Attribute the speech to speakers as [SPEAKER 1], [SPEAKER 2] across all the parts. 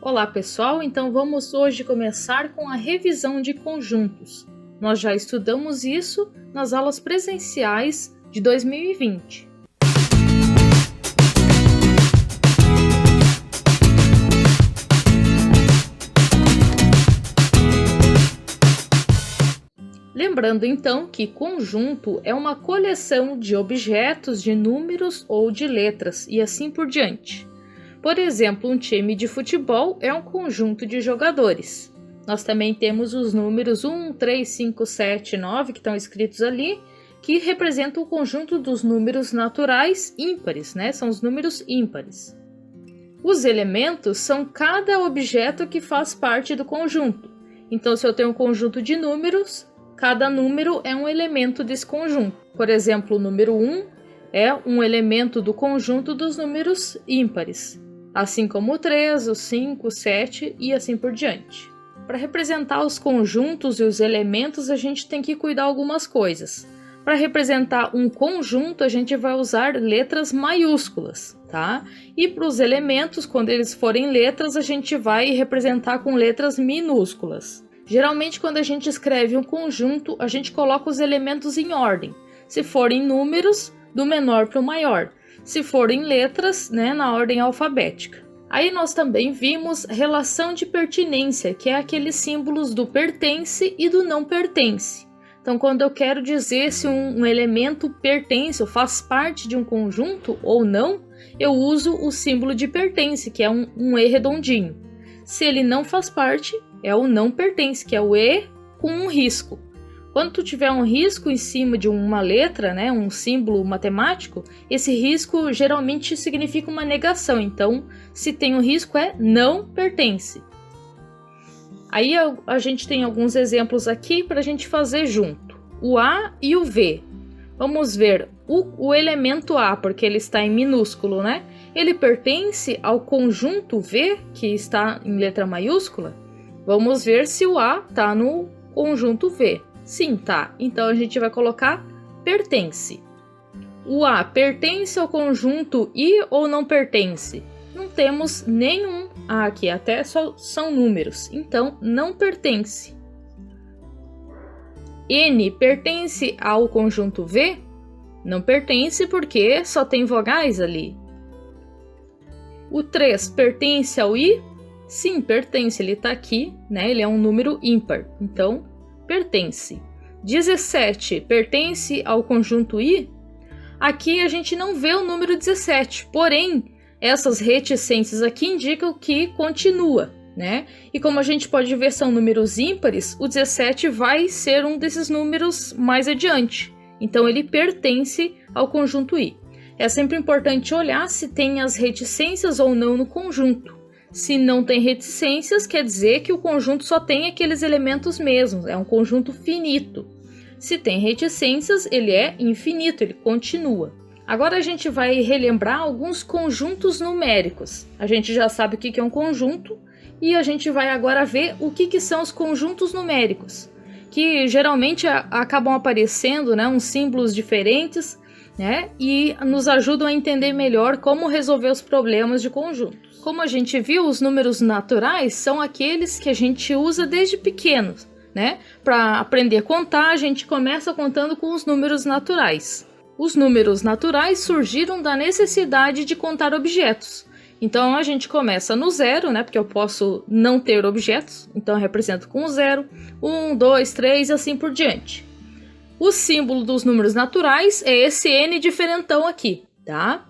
[SPEAKER 1] Olá pessoal, então vamos hoje começar com a revisão de conjuntos. Nós já estudamos isso nas aulas presenciais de 2020. Lembrando então que conjunto é uma coleção de objetos, de números ou de letras e assim por diante. Por exemplo, um time de futebol é um conjunto de jogadores. Nós também temos os números 1, 3, 5, 7, 9 que estão escritos ali, que representam o conjunto dos números naturais ímpares, né? São os números ímpares. Os elementos são cada objeto que faz parte do conjunto. Então, se eu tenho um conjunto de números, cada número é um elemento desse conjunto. Por exemplo, o número 1 é um elemento do conjunto dos números ímpares, assim como o 3, o 5, o 7 e assim por diante. Para representar os conjuntos e os elementos, a gente tem que cuidar algumas coisas. Para representar um conjunto, a gente vai usar letras maiúsculas, tá? E para os elementos, quando eles forem letras, a gente vai representar com letras minúsculas. Geralmente, quando a gente escreve um conjunto, a gente coloca os elementos em ordem. Se forem números, do menor para o maior. Se forem letras, né, na ordem alfabética. Aí nós também vimos relação de pertinência, que é aqueles símbolos do pertence e do não pertence. Então, quando eu quero dizer se um elemento pertence ou faz parte de um conjunto ou não, eu uso o símbolo de pertence, que é um E redondinho. Se ele não faz parte, é o não pertence, que é o E com um risco. Quando tu tiver um risco em cima de uma letra, né, um símbolo matemático, esse risco geralmente significa uma negação. Então, se tem um risco, é não pertence. Aí a gente tem alguns exemplos aqui para a gente fazer junto. O A e o V. Vamos ver o elemento A, porque ele está em minúsculo, né? Ele pertence ao conjunto V, que está em letra maiúscula. Vamos ver se o A está no conjunto V. Sim, tá. Então a gente vai colocar pertence. O A pertence ao conjunto I ou não pertence? Não temos nenhum A aqui, até só são números. Então não pertence. N pertence ao conjunto V? Não pertence porque só tem vogais ali. O 3 pertence ao I? Sim, pertence. Ele está aqui, né? Ele é um número ímpar. Então, pertence. 17 pertence ao conjunto I? Aqui a gente não vê o número 17, porém, essas reticências aqui indicam que continua, né? E como a gente pode ver são números ímpares, o 17 vai ser um desses números mais adiante. Então ele pertence ao conjunto I. É sempre importante olhar se tem as reticências ou não no conjunto. Se não tem reticências, quer dizer que o conjunto só tem aqueles elementos mesmos, é um conjunto finito. Se tem reticências, ele é infinito, ele continua. Agora a gente vai relembrar alguns conjuntos numéricos. A gente já sabe o que é um conjunto e a gente vai agora ver o que são os conjuntos numéricos, que geralmente acabam aparecendo, né, uns símbolos diferentes, né, e nos ajudam a entender melhor como resolver os problemas de conjuntos. Como a gente viu, os números naturais são aqueles que a gente usa desde pequenos, né? Para aprender a contar, a gente começa contando com os números naturais. Os números naturais surgiram da necessidade de contar objetos. Então a gente começa no zero, né? Porque eu posso não ter objetos, então eu represento com o zero, 1, 2, 3 e assim por diante. O símbolo dos números naturais é esse N diferentão aqui, tá?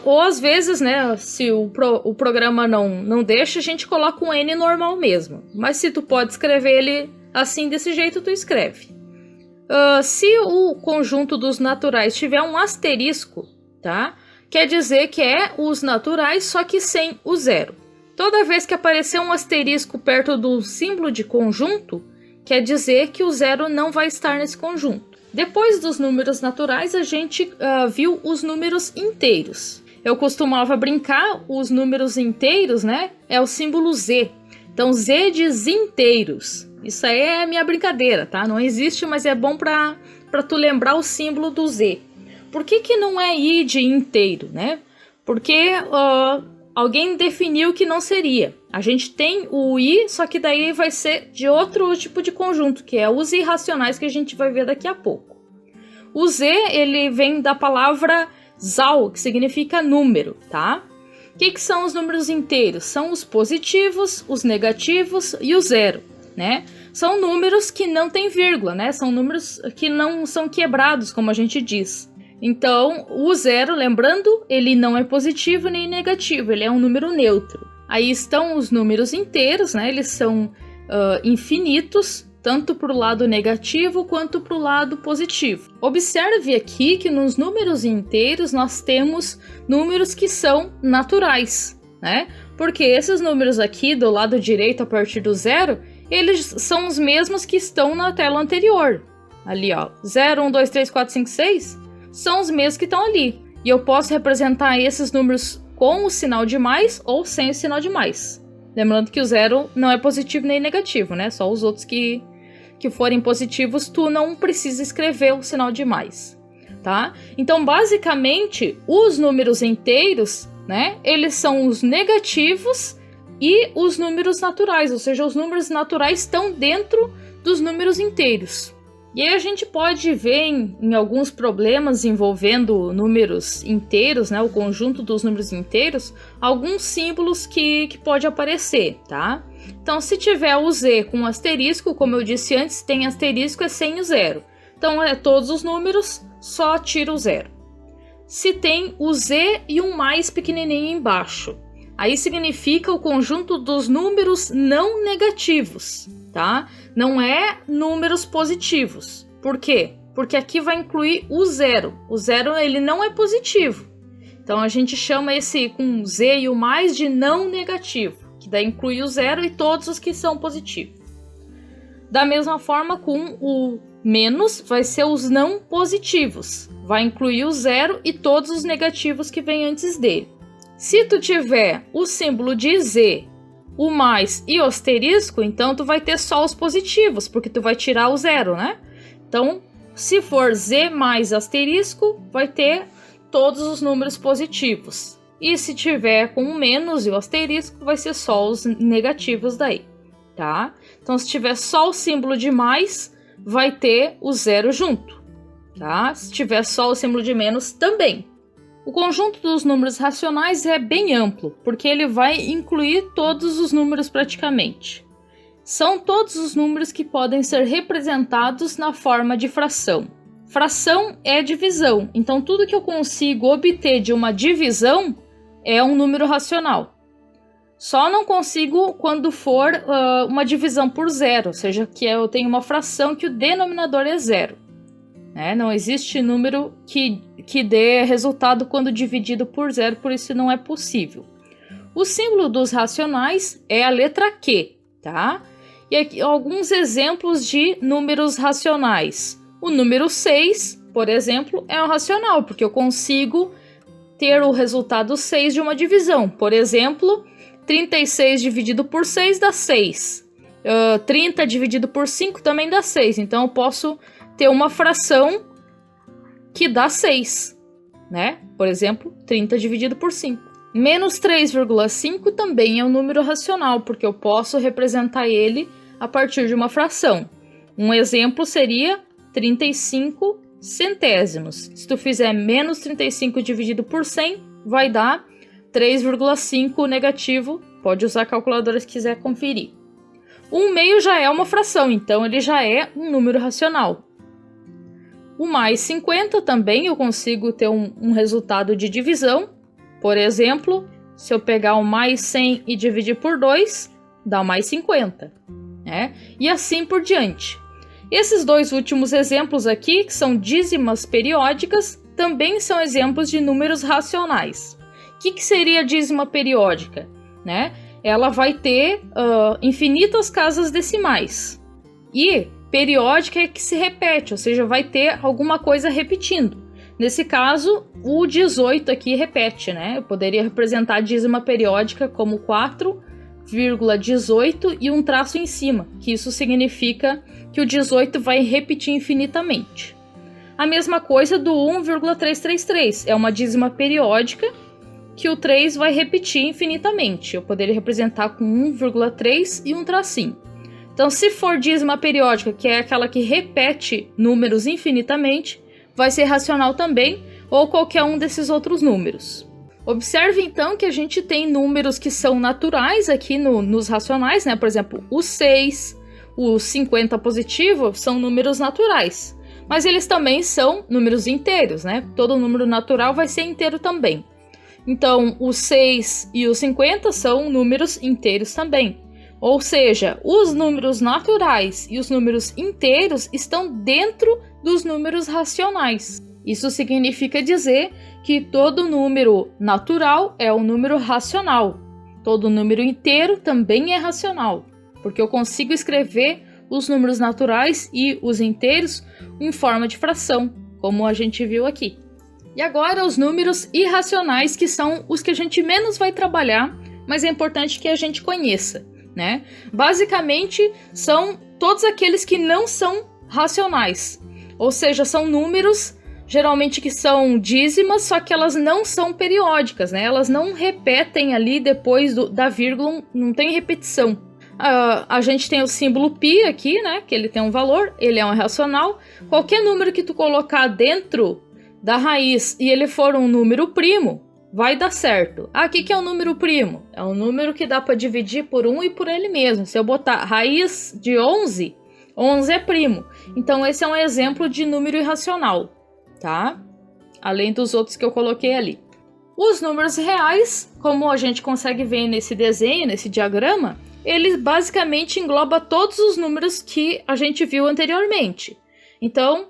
[SPEAKER 1] Ou às vezes, né, se o programa não deixa, a gente coloca um N normal mesmo. Mas se tu pode escrever ele assim, desse jeito, tu escreve. Se o conjunto dos naturais tiver um asterisco, tá? Quer dizer que é os naturais, só que sem o zero. Toda vez que aparecer um asterisco perto do símbolo de conjunto, quer dizer que o zero não vai estar nesse conjunto. Depois dos números naturais, a gente viu os números inteiros. Eu costumava brincar, os números inteiros, né? É o símbolo Z. Então, Z de inteiros. Isso aí é a minha brincadeira, tá? Não existe, mas é bom para tu lembrar o símbolo do Z. Por que não é I de inteiro, né? Porque alguém definiu que não seria. A gente tem o i, só que daí vai ser de outro tipo de conjunto, que é os irracionais, que a gente vai ver daqui a pouco. O z, ele vem da palavra zal, que significa número, tá? O que são os números inteiros? São os positivos, os negativos e o zero, né? São números que não tem vírgula, né? São números que não são quebrados, como a gente diz. Então, o zero, lembrando, ele não é positivo nem negativo, ele é um número neutro. Aí estão os números inteiros, né? Eles são infinitos, tanto para o lado negativo quanto para o lado positivo. Observe aqui que nos números inteiros nós temos números que são naturais, né? Porque esses números aqui do lado direito a partir do zero, eles são os mesmos que estão na tela anterior. Ali, ó, 0, 1, 2, 3, 4, 5, 6, são os mesmos que estão ali. E eu posso representar esses números com o sinal de mais ou sem o sinal de mais. Lembrando que o zero não é positivo nem negativo, né? Só os outros que forem positivos, tu não precisa escrever o sinal de mais, tá? Então, basicamente, os números inteiros, né? Eles são os negativos e os números naturais, ou seja, os números naturais estão dentro dos números inteiros. E aí a gente pode ver em alguns problemas envolvendo números inteiros, né, o conjunto dos números inteiros, alguns símbolos que pode aparecer, tá? Então, se tiver o z com asterisco, como eu disse antes, tem asterisco é sem o zero. Então, todos os números, só tira o zero. Se tem o z e um mais pequenininho embaixo, aí significa o conjunto dos números não negativos, tá? Não é números positivos. Por quê? Porque aqui vai incluir o zero. O zero, ele não é positivo. Então, a gente chama esse com z e o mais de não negativo, que daí inclui o zero e todos os que são positivos. Da mesma forma, com o menos, vai ser os não positivos. Vai incluir o zero e todos os negativos que vêm antes dele. Se tu tiver o símbolo de z, o mais e o asterisco, então tu vai ter só os positivos, porque tu vai tirar o zero, né? Então, se for z mais asterisco, vai ter todos os números positivos. E se tiver com o menos e o asterisco, vai ser só os negativos daí, tá? Então, se tiver só o símbolo de mais, vai ter o zero junto, tá? Se tiver só o símbolo de menos, também. O conjunto dos números racionais é bem amplo, porque ele vai incluir todos os números praticamente. São todos os números que podem ser representados na forma de fração. Fração é divisão, então tudo que eu consigo obter de uma divisão é um número racional. Só não consigo quando for uma divisão por zero, ou seja, que eu tenho uma fração que o denominador é zero. Não existe número que dê resultado quando dividido por zero, por isso não é possível. O símbolo dos racionais é a letra Q, tá? E aqui alguns exemplos de números racionais. O número 6, por exemplo, é um racional, porque eu consigo ter o resultado 6 de uma divisão. Por exemplo, 36 dividido por 6 dá 6. 30 dividido por 5 também dá 6. Então, eu posso ter uma fração que dá 6, né? Por exemplo, 30 dividido por 5. Menos 3,5 também é um número racional, porque eu posso representar ele a partir de uma fração. Um exemplo seria 35 centésimos. Se tu fizer menos 35 dividido por 100, vai dar 3,5 negativo. Pode usar a calculadora se quiser conferir. 1/2 já é uma fração, então ele já é um número racional. O mais 50 também eu consigo ter um resultado de divisão. Por exemplo, se eu pegar o mais 100 e dividir por 2, dá o mais 50, né? E assim por diante. Esses dois últimos exemplos aqui, que são dízimas periódicas, também são exemplos de números racionais. O que seria a dízima periódica? Né? Ela vai ter infinitas casas decimais. E periódica é que se repete, ou seja, vai ter alguma coisa repetindo. Nesse caso, o 18 aqui repete, né? Eu poderia representar a dízima periódica como 4,18 e um traço em cima, que isso significa que o 18 vai repetir infinitamente. A mesma coisa do 1,333, é uma dízima periódica que o 3 vai repetir infinitamente. Eu poderia representar com 1,3 e um tracinho. Então, se for dízima periódica, que é aquela que repete números infinitamente, vai ser racional também, ou qualquer um desses outros números. Observe, então, que a gente tem números que são naturais aqui nos racionais, né? Por exemplo, o 6, o 50 positivo são números naturais. Mas eles também são números inteiros, né? Todo número natural vai ser inteiro também. Então, o 6 e o 50 são números inteiros também. Ou seja, os números naturais e os números inteiros estão dentro dos números racionais. Isso significa dizer que todo número natural é um número racional. Todo número inteiro também é racional, porque eu consigo escrever os números naturais e os inteiros em forma de fração, como a gente viu aqui. E agora os números irracionais, que são os que a gente menos vai trabalhar, mas é importante que a gente conheça, né? Basicamente, são todos aqueles que não são racionais, ou seja, são números geralmente que são dízimas, só que elas não são periódicas, né? Elas não repetem ali depois da vírgula, não tem repetição. A gente tem o símbolo π aqui, né? Que ele tem um valor, ele é um irracional. Qualquer número que tu colocar dentro da raiz e ele for um número primo, vai dar certo. O que é um número primo? É um número que dá para dividir por 1 e por ele mesmo. Se eu botar raiz de 11, 11 é primo. Então esse é um exemplo de número irracional, tá? Além dos outros que eu coloquei ali. Os números reais, como a gente consegue ver nesse desenho, nesse diagrama, ele basicamente engloba todos os números que a gente viu anteriormente. Então,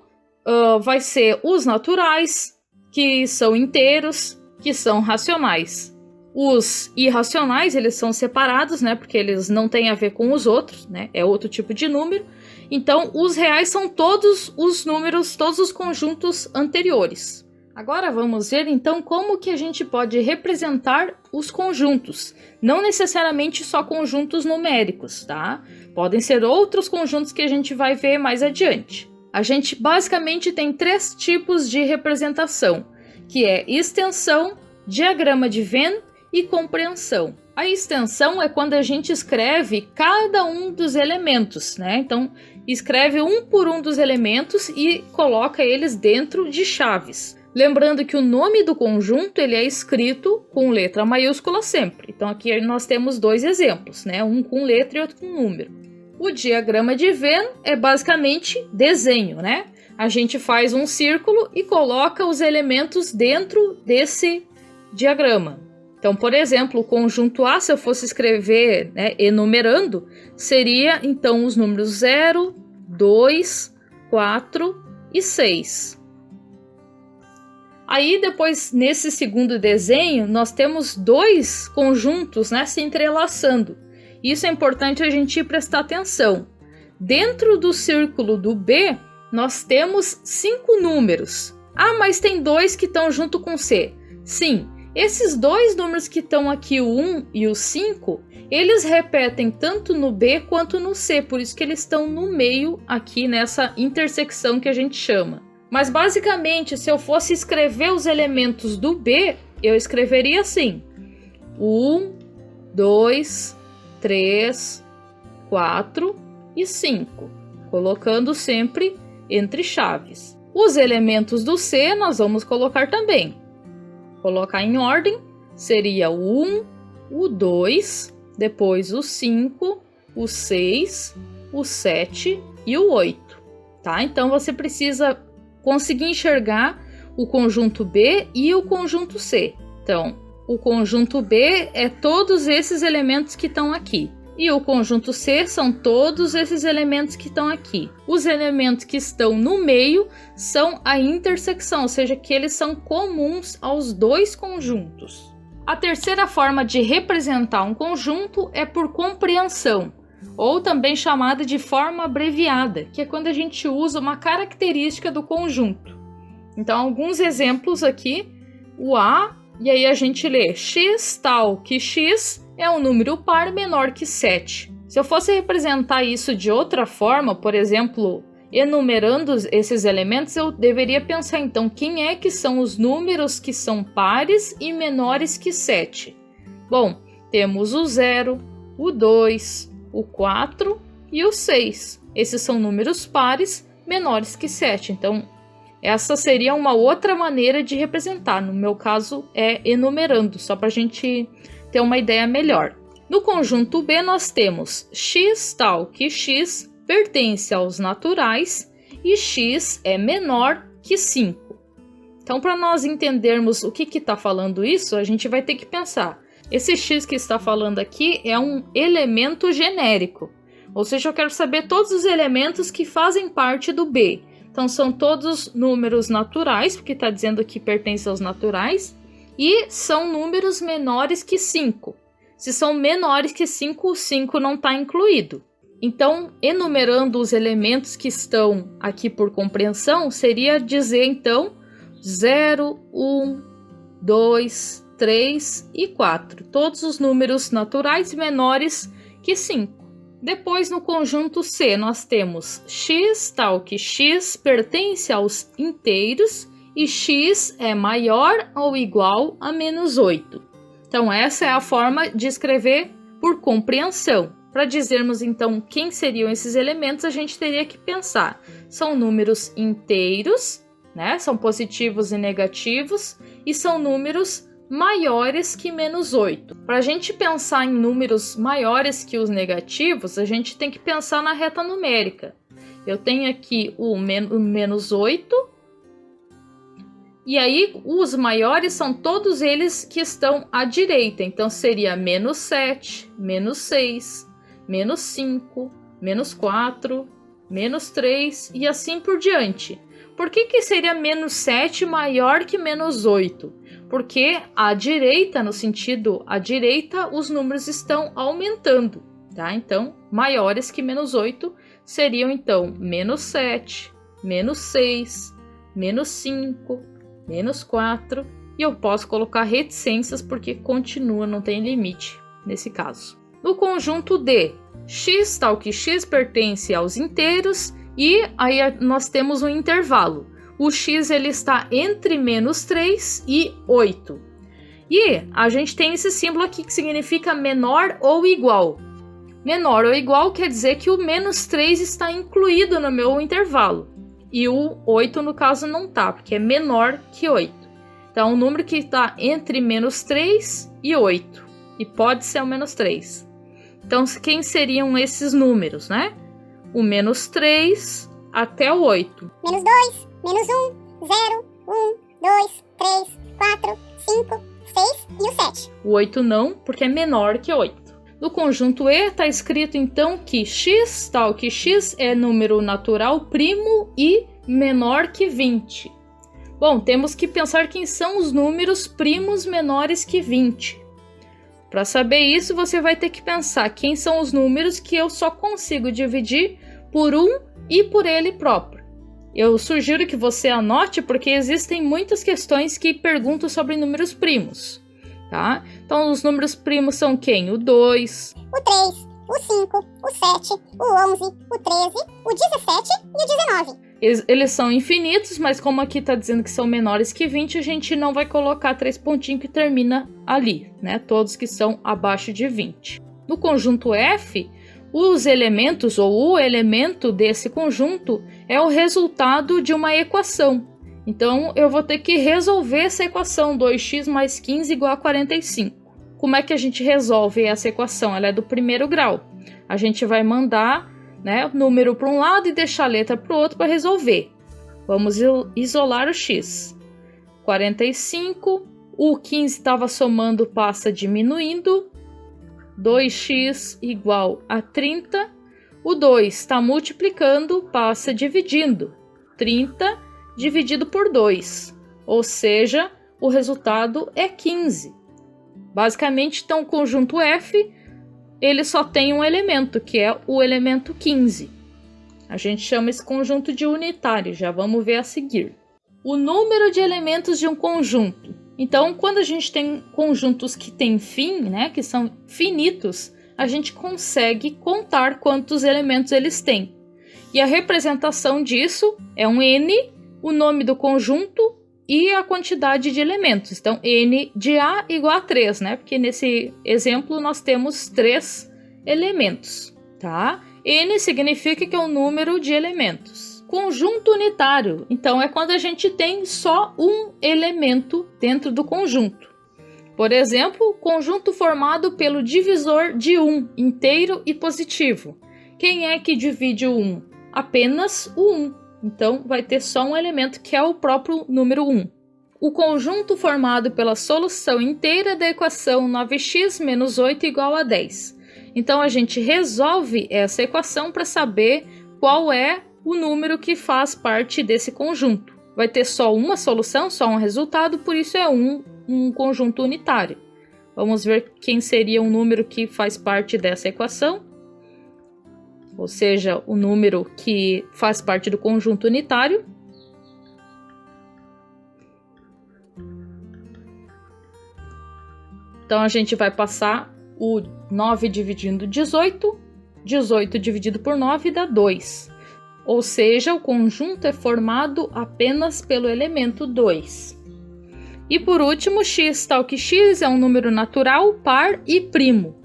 [SPEAKER 1] vai ser os naturais, que são inteiros, que são racionais. Os irracionais, eles são separados, né? Porque eles não têm a ver com os outros, né? É outro tipo de número. Então, os reais são todos os números, todos os conjuntos anteriores. Agora vamos ver, então, como que a gente pode representar os conjuntos. Não necessariamente só conjuntos numéricos, tá? Podem ser outros conjuntos que a gente vai ver mais adiante. A gente basicamente tem 3 tipos de representação, que é extensão, diagrama de Venn e compreensão. A extensão é quando a gente escreve cada um dos elementos, né? Então, escreve um por um dos elementos e coloca eles dentro de chaves. Lembrando que o nome do conjunto ele é escrito com letra maiúscula sempre. Então, aqui nós temos 2 exemplos, né? Um com letra e outro com número. O diagrama de Venn é basicamente desenho, né? A gente faz um círculo e coloca os elementos dentro desse diagrama. Então, por exemplo, o conjunto A, se eu fosse escrever, né, enumerando, seria então os números 0, 2, 4 e 6. Aí depois, nesse segundo desenho, nós temos 2 conjuntos, né, se entrelaçando. Isso é importante a gente prestar atenção. Dentro do círculo do B, nós temos 5 números. Ah, mas tem 2 que estão junto com C. Sim, esses 2 números que estão aqui, o 1 e o 5, eles repetem tanto no B quanto no C, por isso que eles estão no meio aqui nessa intersecção que a gente chama. Mas basicamente, se eu fosse escrever os elementos do B, eu escreveria assim: 1, 2, 3, 4 e 5, colocando sempre entre chaves. Os elementos do C nós vamos colocar também. Colocar em ordem seria o 1, o 2, depois o 5, o 6, o 7 e o 8. Tá? Então você precisa conseguir enxergar o conjunto B e o conjunto C. Então, o conjunto B é todos esses elementos que estão aqui. E o conjunto C são todos esses elementos que estão aqui. Os elementos que estão no meio são a intersecção, ou seja, que eles são comuns aos 2 conjuntos. A terceira forma de representar um conjunto é por compreensão, ou também chamada de forma abreviada, que é quando a gente usa uma característica do conjunto. Então, alguns exemplos aqui, o A, e aí a gente lê x tal que x é um número par menor que 7. Se eu fosse representar isso de outra forma, por exemplo, enumerando esses elementos, eu deveria pensar, então, quem é que são os números que são pares e menores que 7? Bom, temos o 0, o 2, o 4 e o 6. Esses são números pares menores que 7. Então, essa seria uma outra maneira de representar. No meu caso, é enumerando, só para a gente ter uma ideia melhor. No conjunto B, nós temos x tal que x pertence aos naturais e x é menor que 5. Então, para nós entendermos o que está falando isso, a gente vai ter que pensar. Esse x que está falando aqui é um elemento genérico. Ou seja, eu quero saber todos os elementos que fazem parte do B. Então, são todos números naturais, porque está dizendo que pertence aos naturais, e são números menores que 5. Se são menores que 5, o 5 não está incluído. Então, enumerando os elementos que estão aqui por compreensão, seria dizer, então, 0, 1, 2, 3 e 4. Todos os números naturais menores que 5. Depois, no conjunto C, nós temos x tal que x pertence aos inteiros e x é maior ou igual a menos 8. Então, essa é a forma de escrever por compreensão. Para dizermos, então, quem seriam esses elementos, a gente teria que pensar. São números inteiros, né? São positivos e negativos, e são números maiores que menos 8. Para a gente pensar em números maiores que os negativos, a gente tem que pensar na reta numérica. Eu tenho aqui o menos 8, e aí os maiores são todos eles que estão à direita. Então, seria menos 7, menos 6, menos 5, menos 4, menos 3 e assim por diante. Por que seria menos 7 maior que menos 8? Porque à direita, no sentido à direita, os números estão aumentando, tá? Então, maiores que menos 8 seriam, então, menos 7, menos 6, menos 5, menos 4. E eu posso colocar reticências porque continua, não tem limite nesse caso. No conjunto D, x tal que x pertence aos inteiros e aí nós temos um intervalo. O x ele está entre menos 3 e 8. E a gente tem esse símbolo aqui que significa menor ou igual. Menor ou igual quer dizer que o menos 3 está incluído no meu intervalo. E o 8 no caso não está, porque é menor que 8. Então é um número que está entre menos 3 e 8. E pode ser o menos 3. Então, quem seriam esses números, né? O menos 3 até o 8.
[SPEAKER 2] Menos 2, menos 1, 0, 1, 2, 3, 4, 5, 6 e o 7.
[SPEAKER 1] O 8 não, porque é menor que 8. No conjunto E está escrito então que x tal que x é número natural primo e menor que 20. Bom, temos que pensar quem são os números primos menores que 20. Para saber isso, você vai ter que pensar quem são os números que eu só consigo dividir por 1 e por ele próprio. Eu sugiro que você anote porque existem muitas questões que perguntam sobre números primos, tá? Então, os números primos são quem? O 2,
[SPEAKER 2] o 3, o 5, o 7, o 11, o 13, o 17 e o 19.
[SPEAKER 1] Eles são infinitos, mas como aqui está dizendo que são menores que 20, a gente não vai colocar 3 pontinhos que termina ali, né? Todos que são abaixo de 20. No conjunto F, os elementos ou o elemento desse conjunto é o resultado de uma equação. Então, eu vou ter que resolver essa equação, 2x mais 15 igual a 45. Como é que a gente resolve essa equação? Ela é do primeiro grau. A gente vai mandar, né, o número para um lado e deixar a letra para o outro para resolver. Vamos isolar o x. 45, o 15 estava somando, passa diminuindo. 2x igual a 30. O 2 está multiplicando, passa dividindo. 30 dividido por 2. Ou seja, o resultado é 15. Basicamente, então, o conjunto F ele só tem um elemento, que é o elemento 15. A gente chama esse conjunto de unitário, já vamos ver a seguir. O número de elementos de um conjunto. Então, quando a gente tem conjuntos que têm fim, né, que são finitos, a gente consegue contar quantos elementos eles têm. E a representação disso é um N, o nome do conjunto e a quantidade de elementos. Então, N de A igual a 3, né? Porque nesse exemplo nós temos 3 elementos, tá? N significa que é um número de elementos. Conjunto unitário, então, é quando a gente tem só um elemento dentro do conjunto. Por exemplo, conjunto formado pelo divisor de 1, inteiro e positivo. Quem é que divide o 1? Apenas o 1. Então, vai ter só um elemento que é o próprio número 1. O conjunto formado pela solução inteira da equação 9x menos 8 igual a 10. Então, a gente resolve essa equação para saber qual é o número que faz parte desse conjunto. Vai ter só uma solução, só um resultado, por isso é um conjunto unitário. Vamos ver quem seria o número que faz parte dessa equação. Ou seja, o número que faz parte do conjunto unitário. Então, a gente vai passar o 9 dividindo 18, 18 dividido por 9 dá 2. Ou seja, o conjunto é formado apenas pelo elemento 2. E por último, x tal que x é um número natural, par e primo.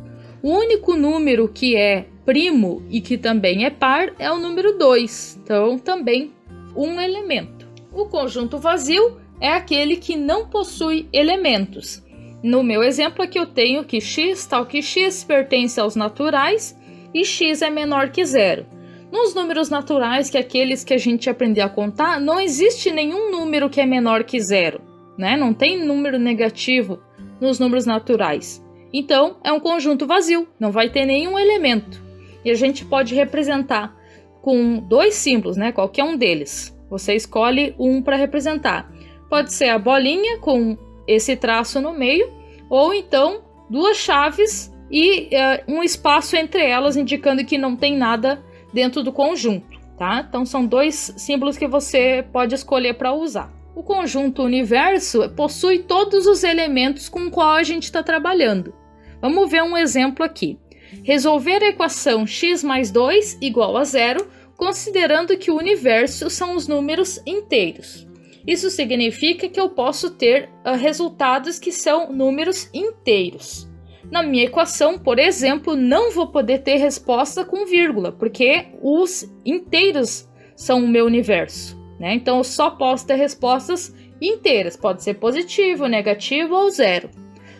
[SPEAKER 1] O único número que é primo e que também é par é o número 2, então também um elemento. O conjunto vazio é aquele que não possui elementos. No meu exemplo aqui eu tenho que x tal que x pertence aos naturais e x é menor que 0. Nos números naturais, que é aqueles que a gente aprendeu a contar, não existe nenhum número que é menor que 0, né? Não tem número negativo nos números naturais. Então, é um conjunto vazio, não vai ter nenhum elemento. E a gente pode representar com 2 símbolos, né? Qualquer um deles. Você escolhe um para representar. Pode ser a bolinha com esse traço no meio, ou então 2 chaves e um espaço entre elas, indicando que não tem nada dentro do conjunto, tá? Então, são 2 símbolos que você pode escolher para usar. O conjunto universo possui todos os elementos com os quais a gente está trabalhando. Vamos ver um exemplo aqui. Resolver a equação x mais 2 igual a 0, considerando que o universo são os números inteiros. Isso significa que eu posso ter resultados que são números inteiros. Na minha equação, por exemplo, não vou poder ter resposta com vírgula, porque os inteiros são o meu universo, né? Então, eu só posso ter respostas inteiras. Pode ser positivo, negativo ou 0.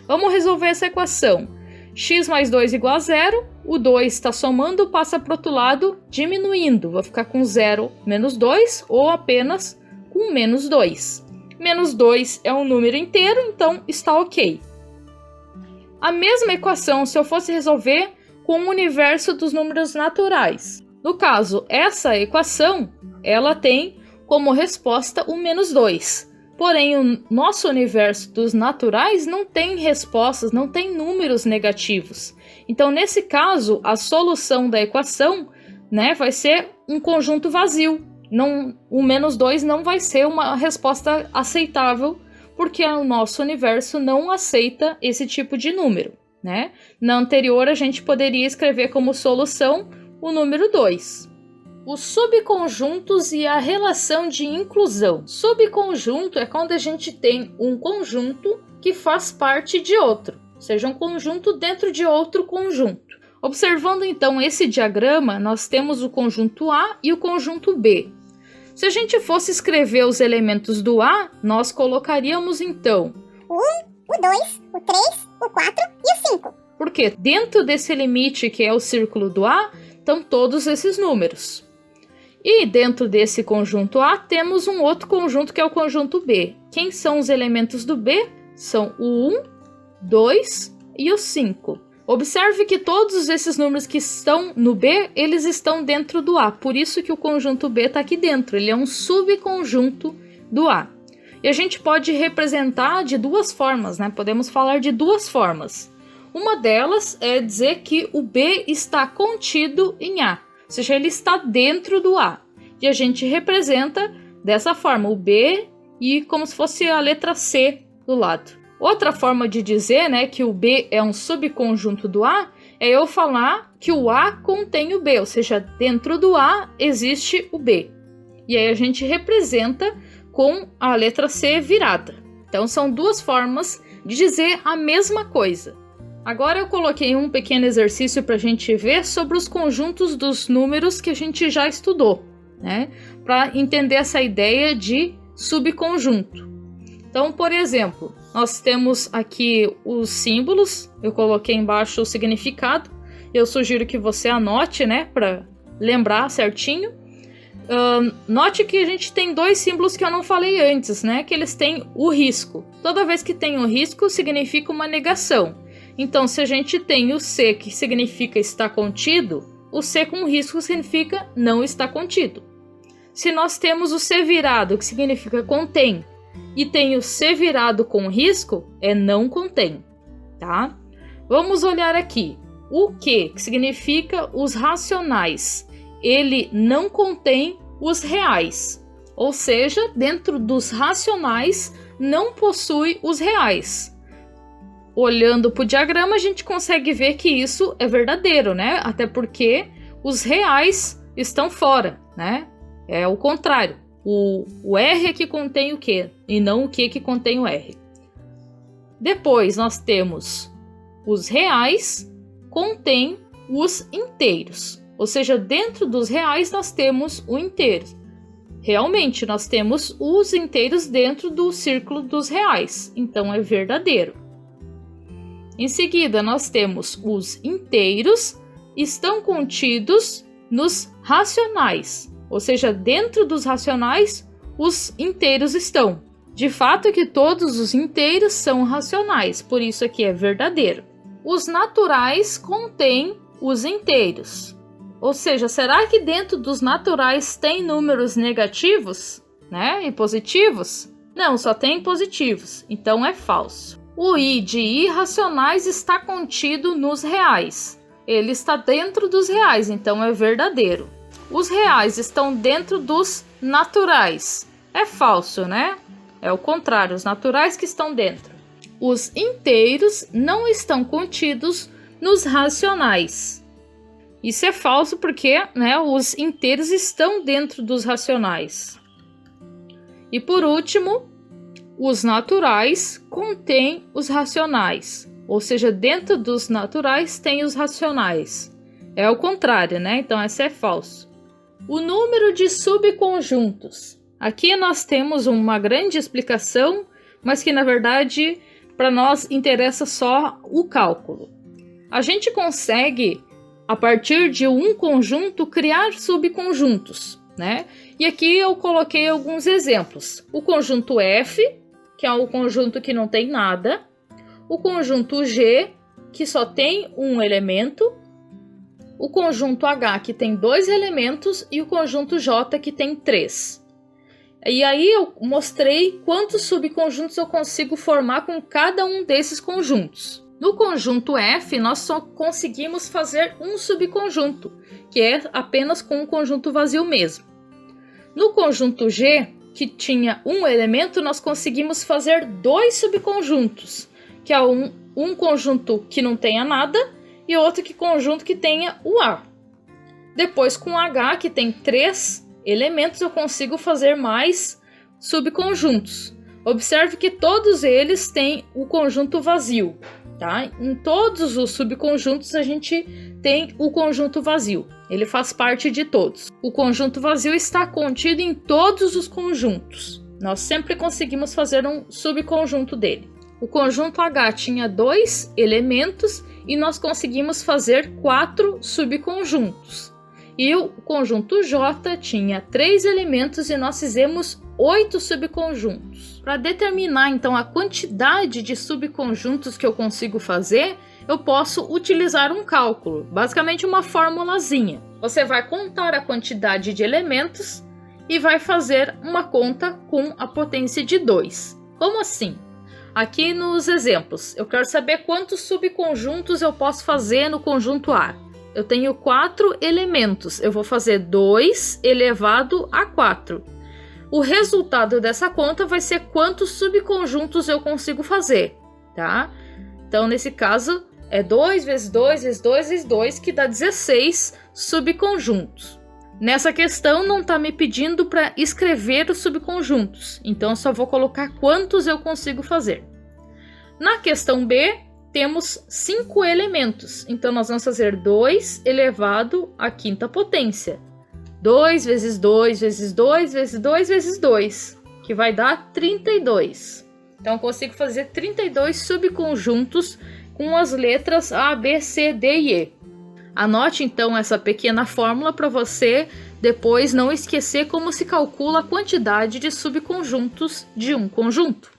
[SPEAKER 1] Vamos resolver essa equação. X mais 2 igual a 0. O 2 está somando, passa para o outro lado, diminuindo. Vou ficar com 0 menos 2 ou apenas com menos 2. Menos 2 é um número inteiro, então está ok. A mesma equação se eu fosse resolver com o universo dos números naturais. No caso, essa equação, ela tem como resposta o menos 2. Porém, o nosso universo dos naturais não tem respostas, não tem números negativos. Então, nesse caso, a solução da equação, né, vai ser um conjunto vazio. O menos 2 não vai ser uma resposta aceitável, porque o nosso universo não aceita esse tipo de número, né? Na anterior, a gente poderia escrever como solução o número 2. Os subconjuntos e a relação de inclusão. Subconjunto é quando a gente tem um conjunto que faz parte de outro, ou seja, um conjunto dentro de outro conjunto. Observando então esse diagrama, nós temos o conjunto A e o conjunto B. Se a gente fosse escrever os elementos do A, nós colocaríamos então
[SPEAKER 2] o 1, o 2, o 3, o 4 e o 5.
[SPEAKER 1] Porque dentro desse limite que é o círculo do A, estão todos esses números. E dentro desse conjunto A, temos um outro conjunto que é o conjunto B. Quem são os elementos do B? São o 1, 2 e o 5. Observe que todos esses números que estão no B, eles estão dentro do A. Por isso que o conjunto B está aqui dentro. Ele é um subconjunto do A. E a gente pode representar de 2 formas, né? Podemos falar de 2 formas. Uma delas é dizer que o B está contido em A. Ou seja, ele está dentro do A. E a gente representa dessa forma o B e como se fosse a letra C do lado. Outra forma de dizer, né, que o B é um subconjunto do A é eu falar que o A contém o B, ou seja, dentro do A existe o B. E aí a gente representa com a letra C virada. Então são duas formas de dizer a mesma coisa. Agora eu coloquei um pequeno exercício para a gente ver sobre os conjuntos dos números que a gente já estudou, né? Para entender essa ideia de subconjunto. Então, por exemplo, nós temos aqui os símbolos, eu coloquei embaixo o significado, eu sugiro que você anote, né, para lembrar certinho. Note que a gente tem dois símbolos que eu não falei antes, né, que eles têm o risco. Toda vez que tem um risco, significa uma negação. Então, se a gente tem o C, que significa está contido, o C com risco significa não está contido. Se nós temos o C virado, que significa contém, e tem o C virado com risco, é não contém, tá? Vamos olhar aqui. O que significa os racionais. Ele não contém os reais. Ou seja, dentro dos racionais, não possui os reais. Olhando para o diagrama, a gente consegue ver que isso é verdadeiro, né? Até porque os reais estão fora, né? É o contrário. O R é que contém o Q, e não o Q que contém o R. Depois nós temos os reais contém os inteiros. Ou seja, dentro dos reais nós temos o inteiro. Realmente, nós temos os inteiros dentro do círculo dos reais. Então, é verdadeiro. Em seguida, nós temos os inteiros estão contidos nos racionais. Ou seja, dentro dos racionais, os inteiros estão. De fato é que todos os inteiros são racionais, por isso aqui é verdadeiro. Os naturais contêm os inteiros. Ou seja, será que dentro dos naturais tem números negativos, né, e positivos? Não, só tem positivos, então é falso. O I de irracionais está contido nos reais. Ele está dentro dos reais, então é verdadeiro. Os reais estão dentro dos naturais. É falso, né? É o contrário, os naturais que estão dentro. Os inteiros não estão contidos nos racionais. Isso é falso porque, né, os inteiros estão dentro dos racionais. E por último, os naturais contêm os racionais. Ou seja, dentro dos naturais tem os racionais. É o contrário, né? Então, esse é falso. O número de subconjuntos. Aqui nós temos uma grande explicação, mas que na verdade para nós interessa só o cálculo. A gente consegue, a partir de um conjunto, criar subconjuntos, né? E aqui eu coloquei alguns exemplos. O conjunto F, que é um conjunto que não tem nada. O conjunto G, que só tem um elemento. O conjunto H, que tem 2 elementos, e o conjunto J, que tem 3. E aí eu mostrei quantos subconjuntos eu consigo formar com cada um desses conjuntos. No conjunto F, nós só conseguimos fazer um subconjunto, que é apenas com um conjunto vazio mesmo. No conjunto G, que tinha um elemento, nós conseguimos fazer 2 subconjuntos, que é um conjunto que não tenha nada, e outro conjunto que tenha o A. Depois, com H, que tem 3 elementos, eu consigo fazer mais subconjuntos. Observe que todos eles têm o conjunto vazio, tá? Em todos os subconjuntos a gente tem o conjunto vazio. Ele faz parte de todos. O conjunto vazio está contido em todos os conjuntos. Nós sempre conseguimos fazer um subconjunto dele. O conjunto H tinha 2 elementos e nós conseguimos fazer 4 subconjuntos. E o conjunto J tinha 3 elementos e nós fizemos 8 subconjuntos. Para determinar então a quantidade de subconjuntos que eu consigo fazer, eu posso utilizar um cálculo, basicamente uma formulazinha. Você vai contar a quantidade de elementos e vai fazer uma conta com a potência de 2. Como assim? Aqui nos exemplos, eu quero saber quantos subconjuntos eu posso fazer no conjunto A. Eu tenho 4 elementos, eu vou fazer 2 elevado a 4. O resultado dessa conta vai ser quantos subconjuntos eu consigo fazer, tá? Então, nesse caso, É 2 vezes 2 vezes 2 vezes 2, que dá 16 subconjuntos. Nessa questão não está me pedindo para escrever os subconjuntos, então eu só vou colocar quantos eu consigo fazer. Na questão B, temos 5 elementos, então nós vamos fazer 2 elevado à quinta potência. 2 vezes 2 vezes 2 vezes 2 vezes 2, que vai dar 32. Então eu consigo fazer 32 subconjuntos com as letras A, B, C, D e E. Anote então essa pequena fórmula para você depois não esquecer como se calcula a quantidade de subconjuntos de um conjunto.